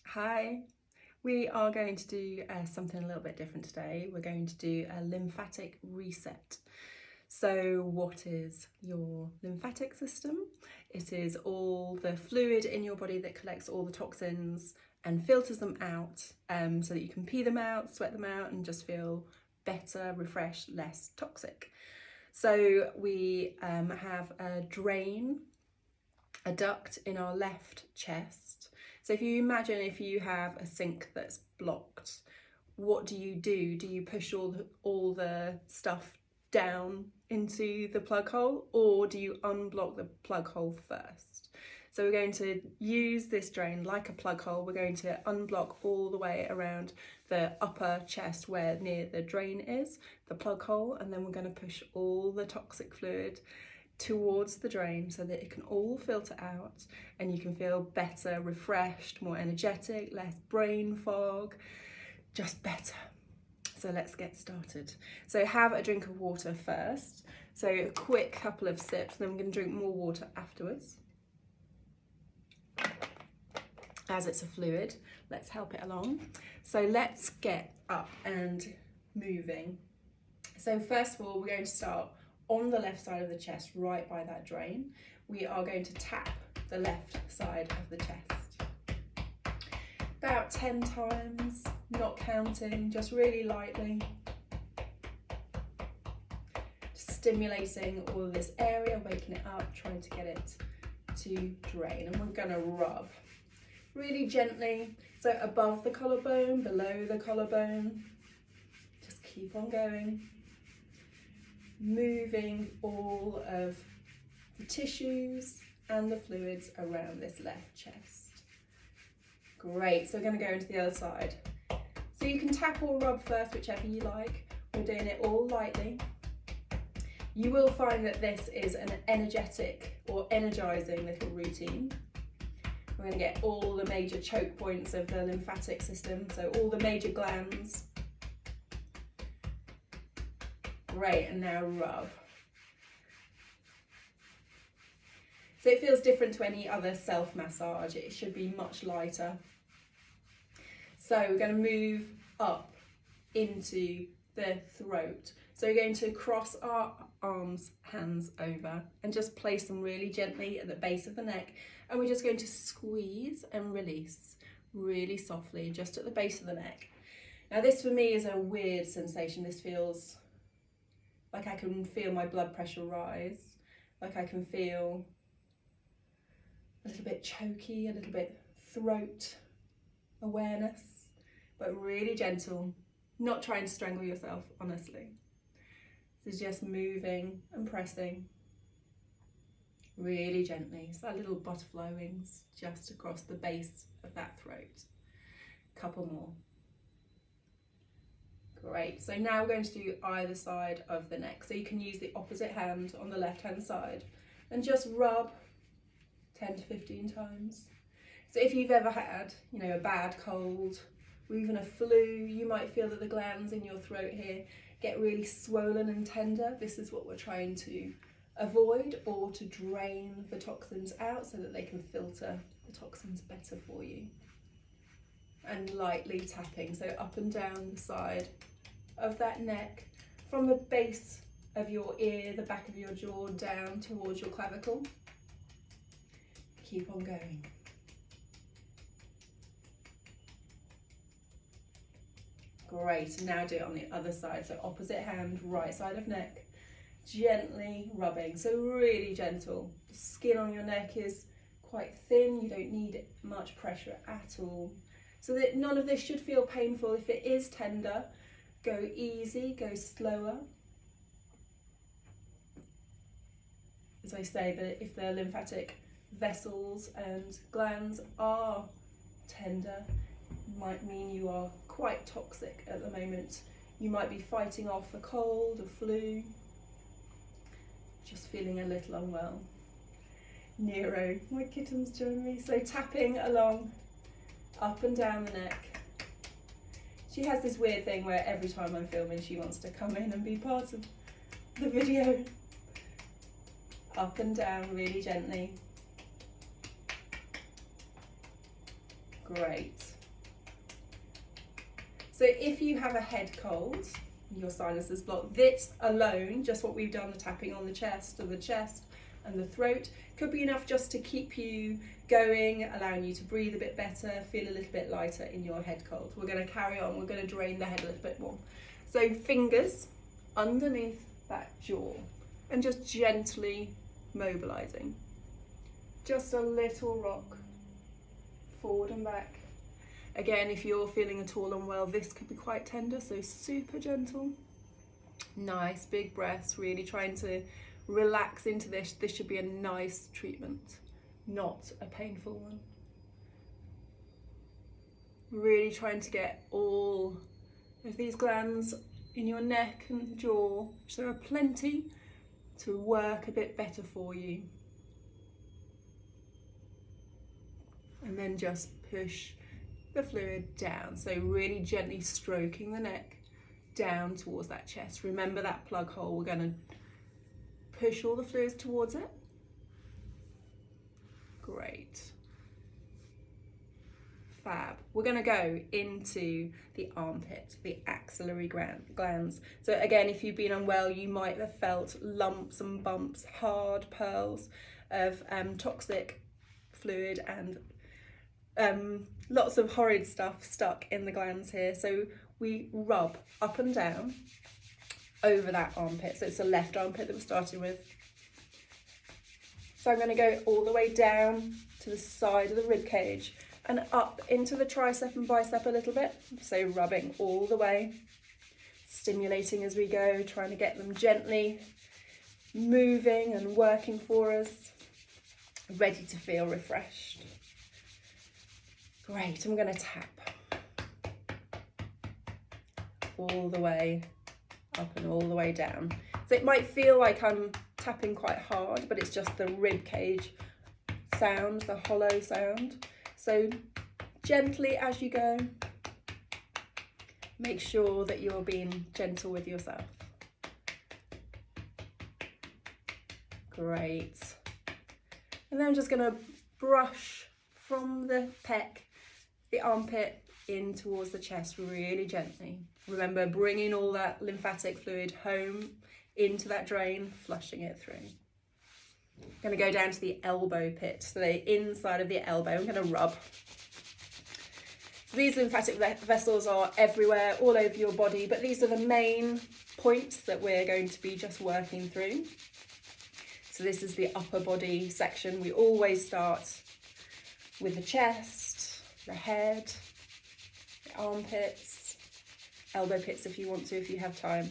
Hi, we are going to do something a little bit different today. We're going to do a lymphatic reset. So what is your lymphatic system? It is all the fluid in your body that collects all the toxins and filters them out so that you can pee them out, sweat them out and just feel better, refreshed, less toxic. So we have a drain, a duct in our left chest. So if you imagine if you have a sink that's blocked, what do? Do you push all the stuff down into the plug hole, or do you unblock the plug hole first? So we're going to use this drain like a plug hole. We're going to unblock all the way around the upper chest where near the drain is, the plug hole, and then we're going to push all the toxic fluid towards the drain so that it can all filter out and you can feel better, refreshed, more energetic, less brain fog, just better. So let's get started. So have a drink of water first. So a quick couple of sips, then we're going to drink more water afterwards. As it's a fluid, let's help it along. So let's get up and moving. So first of all, we're going to start on the left side of the chest, right by that drain. We are going to tap the left side of the chest. About 10 times, not counting, just really lightly. Stimulating all of this area, waking it up, trying to get it to drain. And we're gonna rub really gently. So above the collarbone, below the collarbone. Just keep on going. Moving all of the tissues and the fluids around this left chest. Great, so we're going to go into the other side. So you can tap or rub first, whichever you like. We're doing it all lightly. You will find that this is an energetic or energizing little routine. We're going to get all the major choke points of the lymphatic system, so all the major glands. Great, and now rub. So it feels different to any other self-massage. It should be much lighter. So we're going to move up into the throat. So we're going to cross our arms, hands over, and just place them really gently at the base of the neck. And we're just going to squeeze and release really softly, just at the base of the neck. Now this for me is a weird sensation. This feels like I can feel my blood pressure rise, like I can feel a little bit choky, a little bit throat awareness, but really gentle, not trying to strangle yourself, honestly. This is just moving and pressing really gently. It's like little butterfly wings just across the base of that throat. Couple more. Great, so now we're going to do either side of the neck. So you can use the opposite hand on the left-hand side and just rub 10 to 15 times. So if you've ever had, a bad cold or even a flu, you might feel that the glands in your throat here get really swollen and tender. This is what we're trying to avoid, or to drain the toxins out so that they can filter the toxins better for you. And lightly tapping, so up and down the side of that neck, from the base of your ear, the back of your jaw, down towards your clavicle. Keep on going. Great, now do it on the other side, so opposite hand, right side of neck, gently rubbing, so really gentle. The skin on your neck is quite thin, you don't need much pressure at all. So that none of this should feel painful. If it is tender, go easy, go slower. As I say, that if the lymphatic vessels and glands are tender, it might mean you are quite toxic at the moment. You might be fighting off a cold, a flu, just feeling a little unwell. Nero, my kitten's joined me, so tapping along, up and down the neck. She has this weird thing where every time I'm filming she wants to come in and be part of the video. Up and down really gently. Great. So if you have a head cold, your sinuses blocked, this alone, just what we've done, the tapping on the chest and the throat, could be enough just to keep you going, allowing you to breathe a bit better, feel a little bit lighter in your head cold. We're going to carry on, we're going to drain the head a little bit more. So fingers underneath that jaw and just gently mobilizing. Just a little rock forward and back. Again, if you're feeling at all unwell, this could be quite tender, so super gentle. Nice big breaths, really trying to relax into this. This should be a nice treatment, not a painful one. Really trying to get all of these glands in your neck and jaw, which there are plenty, to work a bit better for you. And then just push the fluid down, so really gently stroking the neck down towards that chest. Remember that plug hole, we're going to push all the fluids towards it. Great. Fab. We're going to go into the armpit, the axillary glands. So again, if you've been unwell, you might have felt lumps and bumps, hard pearls of toxic fluid and lots of horrid stuff stuck in the glands here. So we rub up and down over that armpit. So it's the left armpit that we're starting with. So I'm going to go all the way down to the side of the rib cage and up into the tricep and bicep a little bit. So rubbing all the way, stimulating as we go, trying to get them gently moving and working for us, ready to feel refreshed. Great, I'm going to tap all the way up and all the way down. So it might feel like I'm tapping quite hard, but it's just the rib cage sound, the hollow sound. So gently as you go, make sure that you're being gentle with yourself. Great. And then I'm just going to brush from the pec, the armpit, in towards the chest really gently. Remember, bringing all that lymphatic fluid home into that drain, flushing it through. I'm going to go down to the elbow pit, so the inside of the elbow. I'm going to rub. So these lymphatic vessels are everywhere, all over your body, but these are the main points that we're going to be just working through. So this is the upper body section. We always start with the chest, the head, the armpits, elbow pits if you want to, if you have time,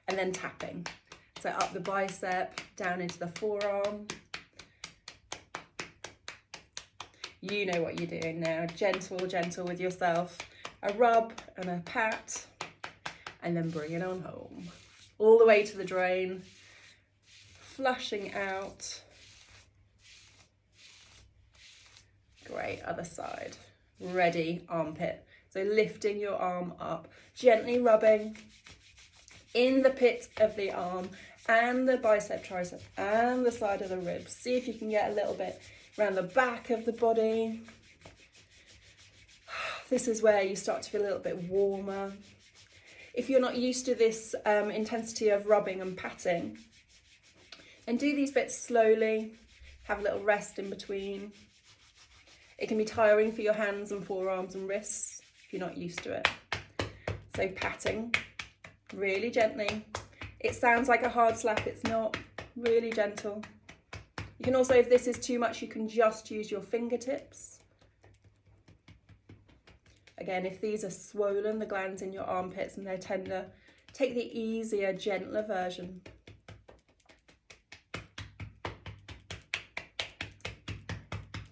and then tapping. So up the bicep, down into the forearm. You know what you're doing now. Gentle, gentle with yourself. A rub and a pat, and then bring it on home. All the way to the drain, flushing out. Great, other side. Ready, armpit. So lifting your arm up, gently rubbing in the pit of the arm and the bicep, tricep and the side of the ribs. See if you can get a little bit around the back of the body. This is where you start to feel a little bit warmer. If you're not used to this intensity of rubbing and patting, and do these bits slowly, have a little rest in between. It can be tiring for your hands and forearms and wrists if you're not used to it. So patting really gently. It sounds like a hard slap, it's not. Really gentle. You can also, if this is too much, you can just use your fingertips. Again, if these are swollen, the glands in your armpits, and they're tender, take the easier, gentler version.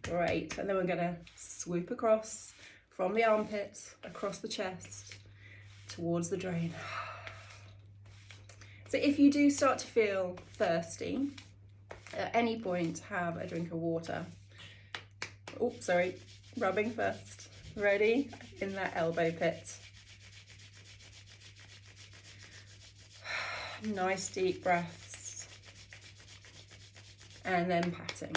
Great, and then we're going to swoop across from the armpit, across the chest, towards the drain. So if you do start to feel thirsty, at any point have a drink of water. Oh, sorry, rubbing first. Ready? In that elbow pit. Nice deep breaths. And then patting.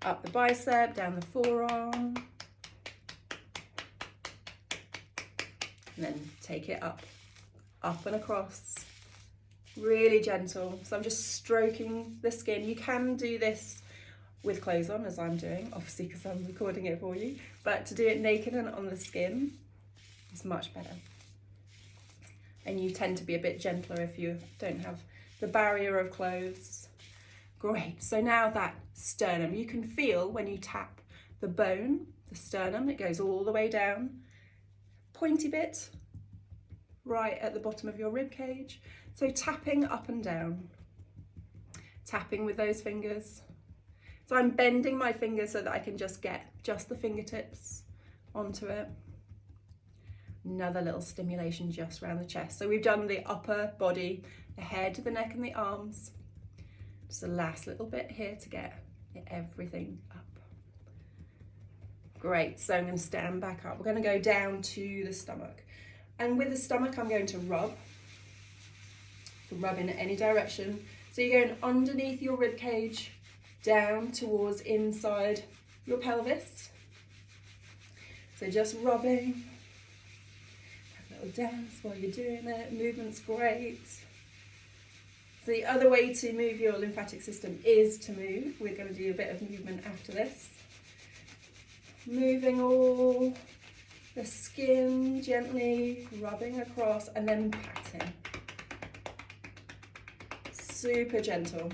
Up the bicep, down the forearm. And then take it up and across. Really gentle. So I'm just stroking the skin. You can do this with clothes on, as I'm doing, obviously because I'm recording it for you, but to do it naked and on the skin is much better. And you tend to be a bit gentler if you don't have the barrier of clothes. Great, so now that sternum, you can feel when you tap the bone, the sternum, it goes all the way down, pointy bit, right at the bottom of your rib cage. So tapping up and down, tapping with those fingers. So I'm bending my fingers so that I can just get just the fingertips onto it. Another little stimulation just around the chest. So we've done the upper body, the head, the neck and the arms. Just the last little bit here to get everything up. Great, so I'm going to stand back up. We're going to go down to the stomach. And with the stomach, I'm going to rub. You can rub in any direction. So you're going underneath your rib cage, down towards inside your pelvis. So just rubbing. Dance while you're doing it, movement's great. So the other way to move your lymphatic system is to move. We're going to do a bit of movement after this. Moving all the skin gently, rubbing across and then patting. Super gentle.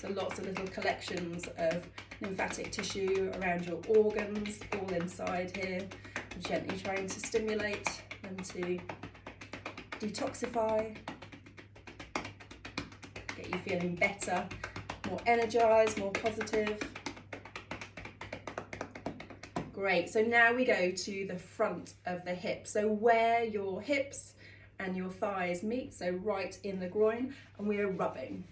So lots of little collections of lymphatic tissue around your organs, all inside here. Gently trying to stimulate them to detoxify, get you feeling better, more energized, more positive. Great, so now we go to the front of the hip. So where your hips and your thighs meet, so right in the groin, and we're rubbing.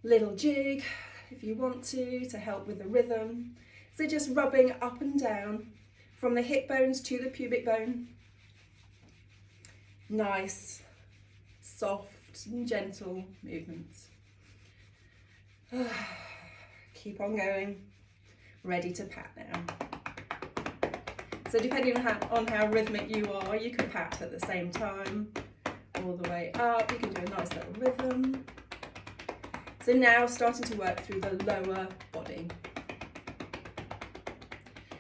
Little jig, if you want to help with the rhythm. So just rubbing up and down from the hip bones to the pubic bone. Nice, soft and gentle movements. Keep on going. Ready to pat now. So depending on how rhythmic you are, you can pat at the same time, all the way up. You can do a nice little rhythm. So now starting to work through the lower body.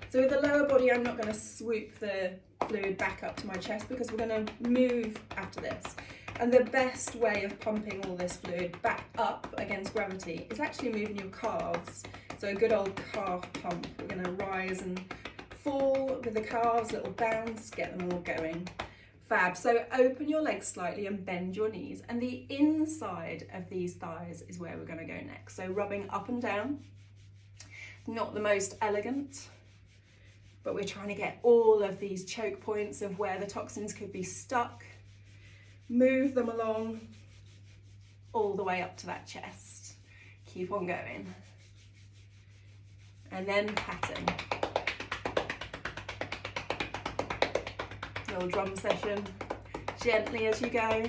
So with the lower body, I'm not going to swoop the fluid back up to my chest because we're going to move after this. And the best way of pumping all this fluid back up against gravity is actually moving your calves. So a good old calf pump. We're going to rise and fall with the calves, little bounce, get them all going. Fab. So open your legs slightly and bend your knees, and the inside of these thighs is where we're going to go next. So rubbing up and down, not the most elegant, but we're trying to get all of these choke points of where the toxins could be stuck, move them along all the way up to that chest. Keep on going. And then patting. Little drum session, gently as you go.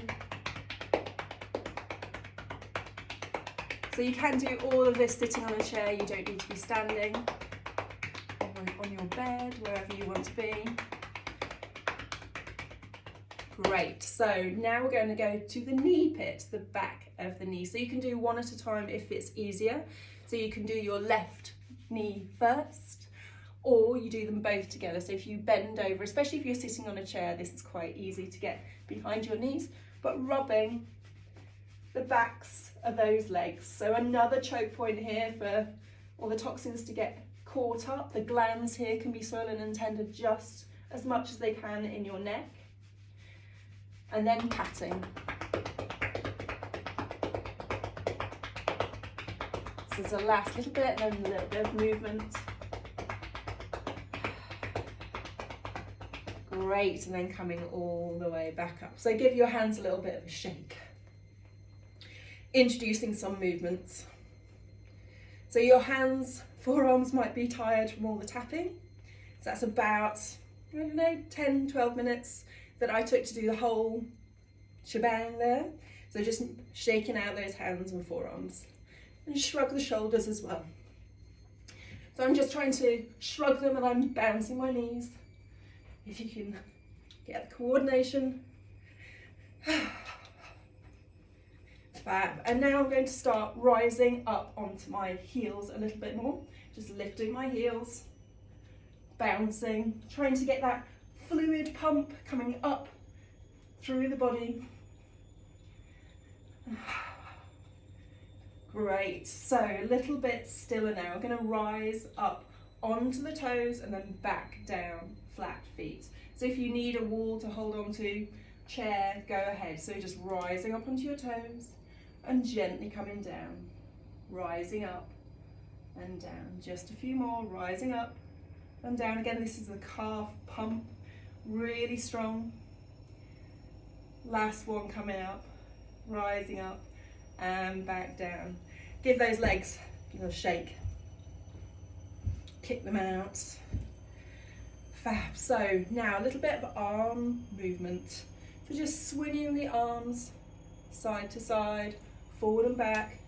So you can do all of this sitting on a chair, you don't need to be standing, on your bed, wherever you want to be. Great, so now we're going to go to the knee pit, the back of the knee. So you can do one at a time if it's easier. So you can do your left knee first, or you do them both together. So if you bend over, especially if you're sitting on a chair, this is quite easy to get behind your knees, but rubbing the backs of those legs. So another choke point here for all the toxins to get caught up. The glands here can be swollen and tender just as much as they can in your neck. And then patting. So it's the last little bit and then a little bit of movement. Great, and then coming all the way back up. So give your hands a little bit of a shake. Introducing some movements. So your hands, forearms might be tired from all the tapping. So that's about, I don't know, 10, 12 minutes that I took to do the whole shebang there. So just shaking out those hands and forearms. And shrug the shoulders as well. So I'm just trying to shrug them and I'm bouncing my knees. If you can get the coordination. Fab. And now I'm going to start rising up onto my heels a little bit more. Just lifting my heels, bouncing, trying to get that fluid pump coming up through the body. Great. So a little bit stiller now. I'm going to rise up onto the toes and then back down, flat feet. So if you need a wall to hold on to, chair, go ahead. So just rising up onto your toes and gently coming down, rising up and down. Just a few more, rising up and down. Again, this is the calf pump, really strong. Last one coming up, rising up and back down. Give those legs a little shake. Kick them out. Fab. So now a little bit of arm movement. So just swinging the arms side to side, forward and back.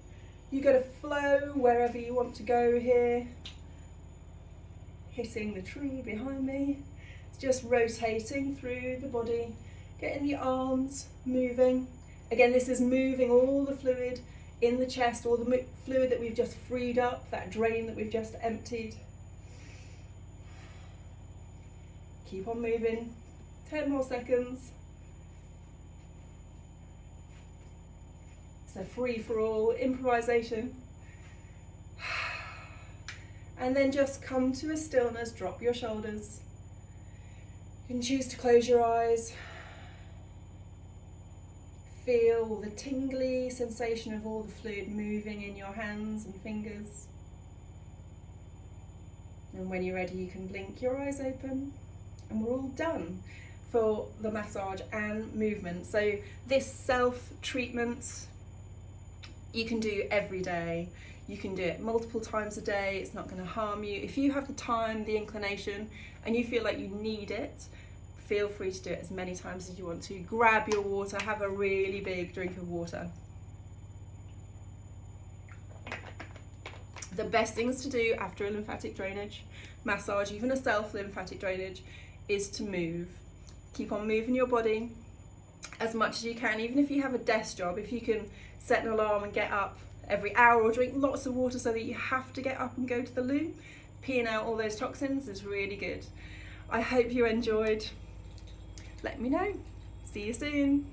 You got to flow wherever you want to go here. Hitting the tree behind me. It's just rotating through the body, getting the arms moving. Again, this is moving all the fluid in the chest, all the fluid that we've just freed up, that drain that we've just emptied. Keep on moving, 10 more seconds. So free for all, improvisation. And then just come to a stillness, drop your shoulders. You can choose to close your eyes. Feel the tingly sensation of all the fluid moving in your hands and fingers. And when you're ready, you can blink your eyes open. And we're all done for the massage and movement. So this self-treatment, you can do every day. You can do it multiple times a day. It's not going to harm you. If you have the time, the inclination, and you feel like you need it, feel free to do it as many times as you want to. Grab your water, have a really big drink of water. The best things to do after a lymphatic drainage massage, even a self-lymphatic drainage, is to move. Keep on moving your body as much as you can. Even if you have a desk job, if you can set an alarm and get up every hour or drink lots of water so that you have to get up and go to the loo, peeing out all those toxins is really good. I hope you enjoyed. Let me know. See you soon.